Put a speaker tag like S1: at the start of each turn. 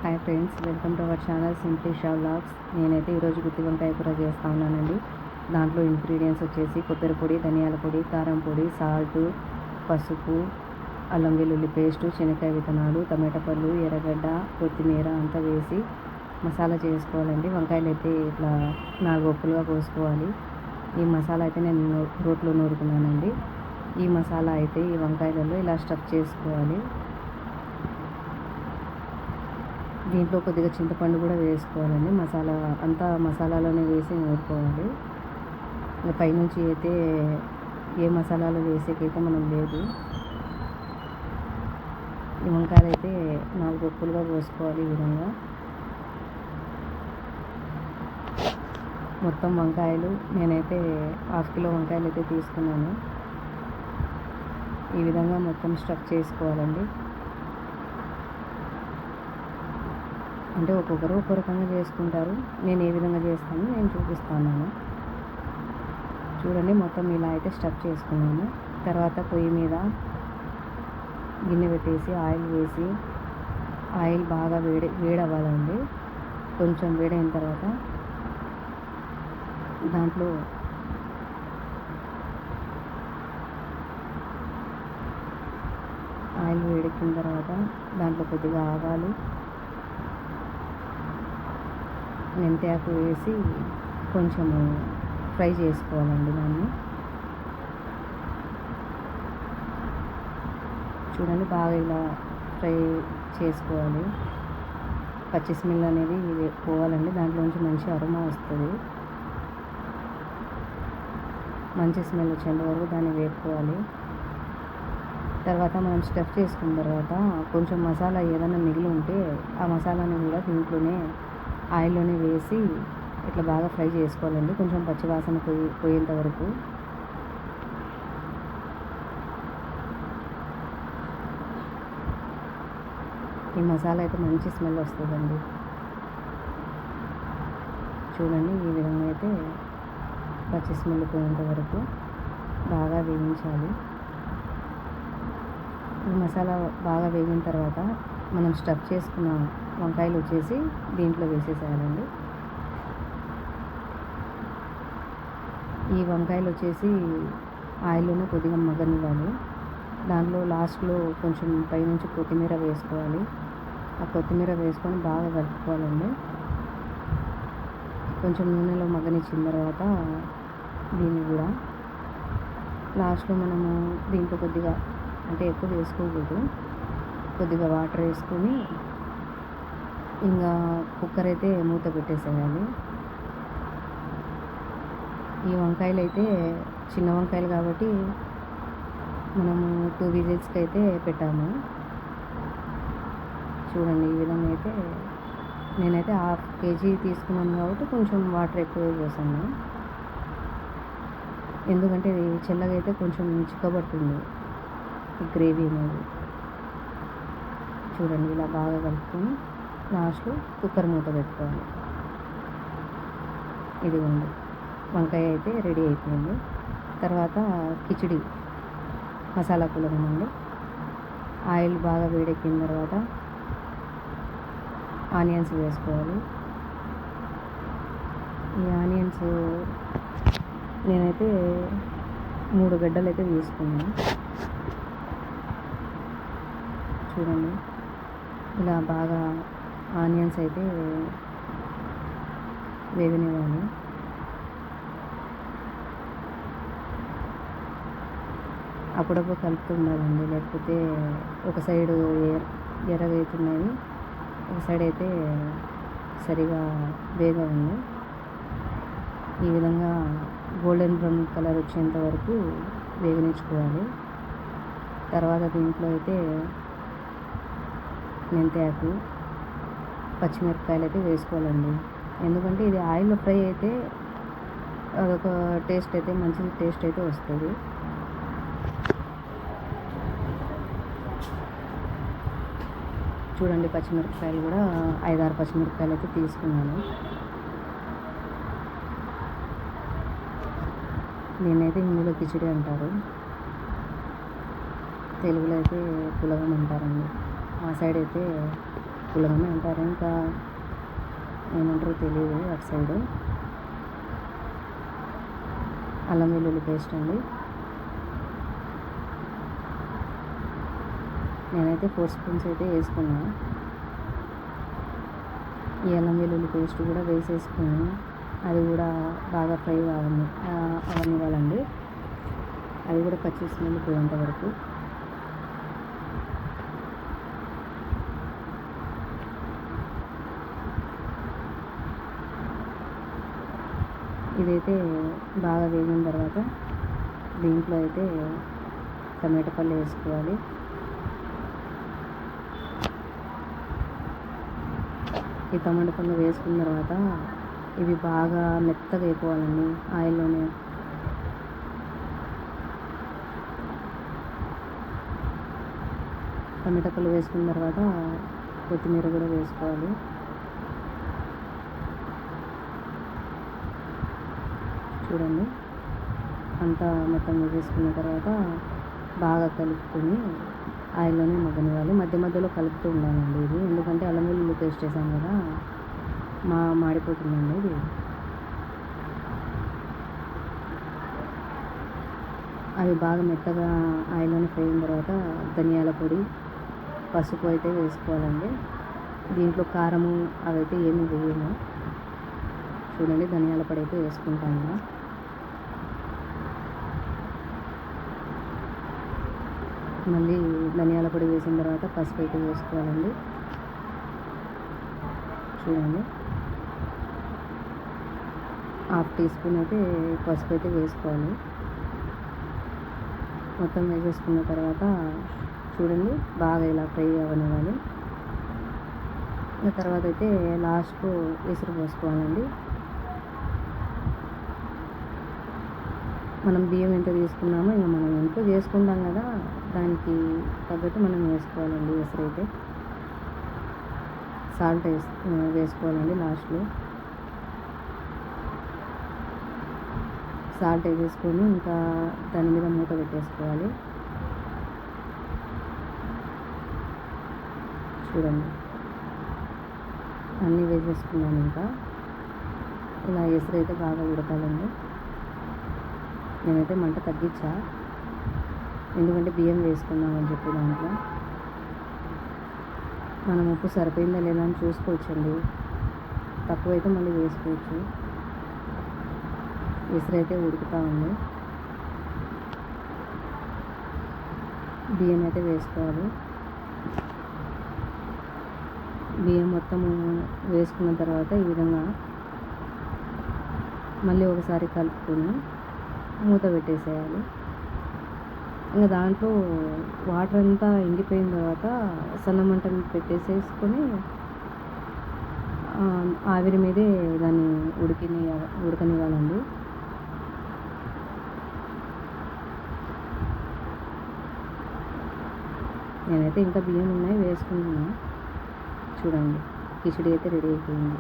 S1: Hi friends, welcome to our channel simply Shah vlogs. నేనైతే ఈరోజు గుత్తి వంకాయ కూర చేస్తూ ఉన్నానండి. దాంట్లో ఇంగ్రీడియంట్స్ వచ్చేసి కొబ్బరి పొడి, ధనియాల పొడి, కారం పొడి, సాల్ట్, పసుపు, అల్లం వెల్లుల్లి పేస్టు, శనగకాయ విత్తనాలు, టమాటా పళ్ళు, ఎర్రగడ్డ, కొత్తిమీర అంతా వేసి మసాలా చేసుకోవాలండి. వంకాయలు అయితే ఇట్లా 4 ఒప్పులుగా కోసుకోవాలి. ఈ మసాలా అయితే నేను రోట్లో నూరుకున్నానండి. ఈ మసాలా అయితే ఈ వంకాయలలో ఇలా స్టఫ్ చేసుకోవాలి. దీంట్లో కొద్దిగా చింతపండు కూడా వేసుకోవాలండి. మసాలా అంతా మసాలాలోనే వేసి నూరుకోవాలి. ఇంకా పైనుంచి అయితే ఏ మసాలాలు వేసేకైతే మనం లేదు. ఈ వంకాయలు అయితే 4 ఒప్పులుగా పోసుకోవాలి. ఈ విధంగా మొత్తం వంకాయలు నేనైతే 1/2 కిలో వంకాయలు అయితే తీసుకున్నాను. ఈ విధంగా మొత్తం స్టఫ్ చేసుకోవాలండి. అంటే ఒక్కొక్కరు ఒక్కో రకంగా చేసుకుంటారు. నేను ఏ విధంగా చేస్తానో నేను చూపిస్తాను. చూడండి, మొత్తం ఇలా అయితే స్టఫ్ చేసుకున్నాను. తర్వాత పొయ్యి మీద గిన్నె పెట్టేసి ఆయిల్ వేసి, ఆయిల్ బాగా వేడవ్వాలండి. కొంచెం వేడైన తర్వాత దాంట్లో ఆయిల్ వేడెక్కిన తర్వాత దాంట్లో కొద్దిగా ఆవాలు, మెంతాకు వేసి కొంచెము ఫ్రై చేసుకోవాలండి. దాన్ని చూడండి, బాగా ఇలా ఫ్రై చేసుకోవాలి. పచ్చి స్మెల్ అనేది పోవాలండి. దాంట్లోంచి మంచి అరోమా వస్తుంది. మంచి స్మెల్ వచ్చేంత వరకు దాన్ని వేపుకోవాలి. తర్వాత మనం స్టఫ్ చేసుకున్న తర్వాత కొంచెం మసాలా ఏదైనా మిగిలి ఉంటే ఆ మసాలాని కూడా దీంట్లోనే ఆయిల్లోనే వేసి ఇట్లా బాగా ఫ్రై చేసుకోవాలండి. కొంచెం పచ్చివాసన పోయేంత వరకు. ఈ మసాలా అయితే మంచి స్మెల్ వస్తుందండి. చూడండి, ఈ విధంగా అయితే పచ్చి స్మెల్ పోయేంత వరకు బాగా వేయించాలి. ఈ మసాలా బాగా వేగిన తర్వాత మనం స్టఫ్ చేసుకున్న వంకాయలు వచ్చేసి దీంట్లో వేసేసేయాలండి. ఈ వంకాయలు వచ్చేసి ఆయిల్లోనే కొద్దిగా మగ్గనివ్వాలి. దాంట్లో లాస్ట్లో కొంచెం పైనుంచి కొత్తిమీర వేసుకోవాలి. ఆ కొత్తిమీర వేసుకొని బాగా కలుపుకోవాలండి. కొంచెం నూనెలో మగ్గనిచ్చిన తర్వాత దీన్ని కూడా లాస్ట్లో మనము దీంట్లో కొద్దిగా, అంటే ఎక్కువ వేసుకోకూడదు, కొద్దిగా వాటర్ వేసుకొని ఇంకా కుక్కర్ అయితే మూత పెట్టేసేయాలి. ఈ వంకాయలు అయితే చిన్న వంకాయలు కాబట్టి మనము 2 విజిల్స్కి అయితే పెట్టాము. చూడండి, ఈ విధంగా అయితే నేనైతే 1/2 kg తీసుకున్నాను కాబట్టి కొంచెం వాటర్ ఎక్కువ పోసాను. ఎందుకంటే ఇది చల్లగా అయితే కొంచెం చిక్కబడుతుంది ఈ గ్రేవీ అనేది. చూడండి, ఇలా బాగా కలుపుకొని లాస్ట్లో కుక్కర్ మూత పెట్టుకోవాలి. ఇదిగోండి, వంకాయ అయితే రెడీ అయిపోయింది. తర్వాత కిచిడి మసాలా పులగమండి. ఆయిల్ బాగా వేడెక్కిన తర్వాత ఆనియన్స్ వేసుకోవాలి. ఈ ఆనియన్స్ నేనైతే 3 గడ్డలు అయితే తీసుకున్నాను. చూడండి, ఇలా బాగా ఆనియన్స్ అయితే వేగనివ్వాలి. అప్పుడప్పుడు కలుపుతుండాలండి, లేకపోతే ఒక సైడు ఎర్రగా అవుతున్నాయి, ఒక సైడ్ అయితే సరిగా వేగవండి. ఈ విధంగా గోల్డెన్ బ్రౌన్ కలర్ వచ్చేంత వరకు వేగనించుకోవాలి. తర్వాత దీంట్లో అయితే మెంతాకు, పచ్చిమిరపకాయలు అయితే వేసుకోవాలండి. ఎందుకంటే ఇది ఆయిల్లో ఫ్రై అయితే అదొక టేస్ట్ అయితే మంచి టేస్ట్ అయితే వస్తుంది. చూడండి, పచ్చిమిరపకాయలు కూడా 5-6 పచ్చిమిరపకాయలు అయితే తీసుకున్నాను. నేనైతే హిందీలో కిచిడి అంటారు, తెలుగులో అయితే పులగం అంటారండి. ఆ సైడ్ అయితే పులగమే అంటారు, ఇంకా ఏమంటారో తెలియదు అటు సైడు. అల్లం వెల్లుల్లి పేస్ట్ అండి. నేనైతే 4 స్పూన్స్ అయితే వేసుకున్నా. ఈ అల్లం వెల్లుల్లి పేస్ట్ కూడా వేసేసుకొని అది కూడా బాగా ఫ్రై అవనివ్వాలండి. అది కూడా పచ్చి స్మెల్ పోయేంత వరకు. ఇదైతే బాగా వేగిన తర్వాత దీంట్లో అయితే టమాటా పళ్ళు వేసుకోవాలి. ఈ టమాటా పళ్ళు వేసుకున్న తర్వాత ఇవి బాగా మెత్తగా అయిపోవాలండి ఆయిల్లోనే. టమాటా పళ్ళు వేసుకున్న తర్వాత కొత్తిమీర కూడా వేసుకోవాలి. చూడండి, అంతా మొత్తం వేసుకున్న తర్వాత బాగా కలుపుకొని ఆయిల్లోనే మగ్గనివ్వాలి. మధ్య మధ్యలో కలుపుతూ ఉండాలండి ఇది, ఎందుకంటే అల్లం వెల్లుల్లి పేస్ట్ వేసాం కదా, మాడిపోతుందండి ఇది. అవి బాగా మెత్తగా ఆయిల్లోనే ఫ్రై అయిన తర్వాత ధనియాల పొడి, పసుపు అయితే వేసుకోవాలండి. దీంట్లో కారము అవైతే ఏమి వేయము. చూడండి, ధనియాల పొడి అయితే వేసుకుంటాను. మళ్ళీ ధనియాల పొడి వేసిన తర్వాత పసుపు అయితే వేసుకోవాలండి. చూడండి, 1/2 టీ స్పూన్ అయితే పసుపు అయితే వేసుకోవాలి. మొత్తం వేసేసుకున్న తర్వాత చూడండి బాగా ఇలా ఫ్రై అవనివ్వాలి. తర్వాత అయితే లాస్ట్లో విసురు పోసుకోవాలండి. మనం బియ్యం ఎంత తీసుకున్నామో ఇంకా మనం ఇంట్లో చేసుకుంటాం కదా, దానికి తగ్గట్టు మనం వేసుకోవాలండి. విసురు అయితే సాల్ట్ వేసుకోవాలండి. లాస్ట్లో సాల్ట్ వేసేసుకొని ఇంకా దాని మీద మూత పెట్టేసుకోవాలి. చూడండి, అన్నీ వేసేసుకున్నాను. ఇంకా ఇలా ఎసురు అయితే బాగా ఉడకాలండి. నేనైతే మంట తగ్గించా, ఎందుకంటే బియ్యం వేసుకున్నామని చెప్పి దాంట్లో మనం ఉప్పు సరిపోయిందా లేదా అని చూసుకోవచ్చండి. తక్కువైతే మళ్ళీ వేసుకోవచ్చు. ఎసురు అయితే ఉడుకుతూ ఉంది. బియ్యం అయితే వేసుకోవాలి. బియ్యం మొత్తం వేసుకున్న తర్వాత ఈ విధంగా మళ్ళీ ఒకసారి కలుపుకొని మూత పెట్టేసేయాలి. ఇంకా దాంట్లో వాటర్ అంతా ఎండిపోయిన తర్వాత సన్నమంట పెట్టేసేసుకొని ఆవిరి మీదే దాన్ని ఉడకనివ్వాలండి. నేనైతే ఇంకా బియ్యం ఉన్నాయి వేసుకుంటున్నా. చూడండి, కిచిడి అయితే రెడీ అయిపోయింది.